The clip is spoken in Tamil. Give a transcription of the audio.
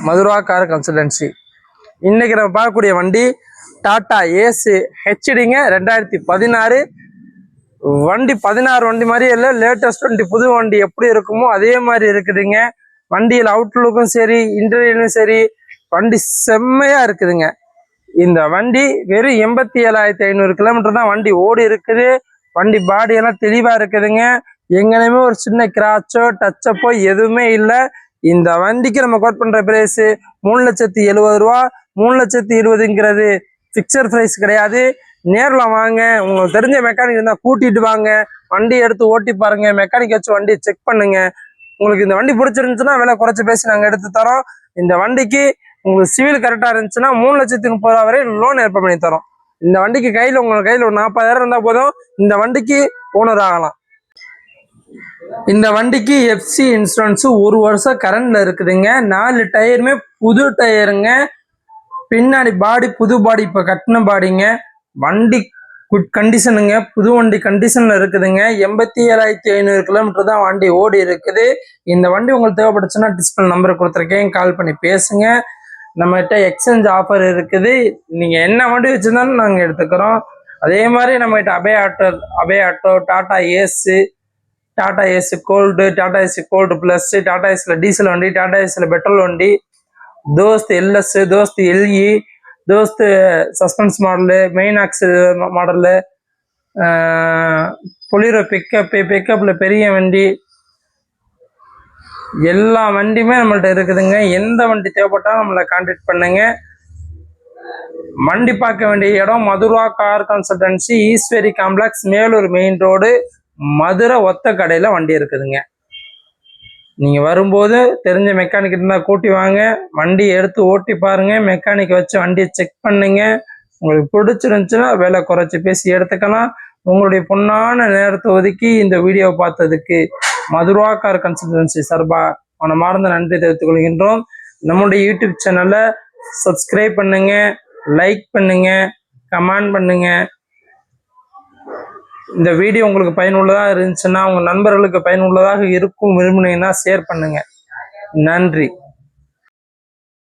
Mathura car consultancy. இன்னைக்கு நம்ம பார்க்கக்கூடிய வண்டி டாடா ஏஸ் ஹெச்டிங்க 2016 வண்டி. 16 வண்டி மாதிரி இல்லை, லேட்டஸ்ட் வண்டி, புது வண்டி எப்படி இருக்குமோ அதே மாதிரி இருக்குதுங்க. வண்டியில் அவுட்லுக்கும் சரி இன்டீரியரும் சரி வண்டி செம்மையா இருக்குதுங்க. இந்த வண்டி வெறும் 87,500 கிலோமீட்டர் தான் வண்டி ஓடி இருக்குது. வண்டி பாடி எல்லாம் தெளிவா இருக்குதுங்க. எங்கேயுமே ஒரு சின்ன கிராச்சோ டச்சப்போ எதுவுமே இல்லை. இந்த வண்டிக்கு நம்ம கோட் பண்ற பிரைஸ் 3,70,000 ரூபா. 3,20,000ங்கிறது பிக்சர் பிரைஸ் கிடையாது. நேர்ல வாங்க, உங்களுக்கு தெரிஞ்ச மெக்கானிக் இருந்தா கூட்டிட்டு வாங்க, வண்டி எடுத்து ஓட்டி பாருங்க, மெக்கானிக் வச்சு வண்டியை செக் பண்ணுங்க. உங்களுக்கு இந்த வண்டி பிடிச்சிருந்துச்சுன்னா விலை குறைச்சி பேசி நாங்க எடுத்து தரோம். இந்த வண்டிக்கு உங்களுக்கு சிவில் கரெக்டா இருந்துச்சுன்னா 3,30,000 வரை லோன் ஏற்பாடு பண்ணி தரோம். இந்த வண்டிக்கு உங்க கையில ஒரு 40,000 இருந்தா போதும், இந்த வண்டிக்கு ஓனர் ஆகலாம். இந்த வண்டிக்கு எஃப்சி இன்சூரன்ஸ் 1 வருஷம் கரண்ட்ல இருக்குதுங்க. 4 டயருமே புது டயருங்க. பின்னாடி பாடி புது பாடி, இப்ப கட்டின பாடிங்க. வண்டி குட் கண்டிஷனுங்க, புது வண்டி கண்டிஷன்ல இருக்குதுங்க. 87,500 கிலோமீட்டர் தான் வண்டி ஓடி இருக்குது. இந்த வண்டி உங்களுக்கு தேவைப்படுச்சுன்னா டிஸ்பிளே நம்பர் கொடுத்துருக்கேன், கால் பண்ணி பேசுங்க. நம்மகிட்ட எக்ஸ்சேஞ்ச் ஆஃபர் இருக்குது. நீங்க என்ன வண்டி வச்சிருந்தாலும் நாங்க எடுத்துக்கிறோம். அதே மாதிரி நம்மகிட்ட Ape auto, Tata ace gold, Tata ace gold plus, Tata ஏஸ்ல டீசல் வண்டி, டாடா ஏஸ்ல பெட்ரோல் வண்டி, Dost LS, Dost LE, Dost suspense model, main ஆக்ஸ் மாடலு, பொலிரோ பிக்கப்ல பெரிய வண்டி, எல்லா வண்டியுமே நம்மள்ட்ட இருக்குதுங்க. எந்த வண்டி தேவைப்பட்டாலும் நம்மளை கான்டாக்ட் பண்ணுங்க. வண்டி பார்க்க வேண்டிய இடம் Madhura car consultancy, Eswari complex, Melur main road, Madurai ஒத்த கடையில வண்டி இருக்குதுங்க. நீங்க வரும்போது தெரிஞ்ச மெக்கானிக் இருந்தா கூட்டி வாங்க, வண்டி எடுத்து ஓட்டி பாருங்க, மெக்கானிக் வச்சு வண்டியை செக் பண்ணுங்க. உங்களுக்கு பிடிச்சிருந்துச்சுன்னா விலை குறைச்சி பேசி எடுத்துக்கலாம். உங்களுடைய பொன்னான நேரத்தை ஒதுக்கி இந்த வீடியோவை பார்த்ததுக்கு மதுரா கார் கன்சல்டன்சி சார்பா மனமார்ந்த நன்றி தெரிவித்துக் கொள்கின்றோம். நம்முடைய யூடியூப் சேனலை சப்ஸ்கிரைப் பண்ணுங்க, லைக் பண்ணுங்க, கமெண்ட் பண்ணுங்க. இந்த வீடியோ உங்களுக்கு பயனுள்ளதாக இருந்துச்சுன்னா உங்க நண்பர்களுக்கு பயனுள்ளதாக இருக்கும் விரும்பினீங்கன்னா ஷேர் பண்ணுங்க. நன்றி.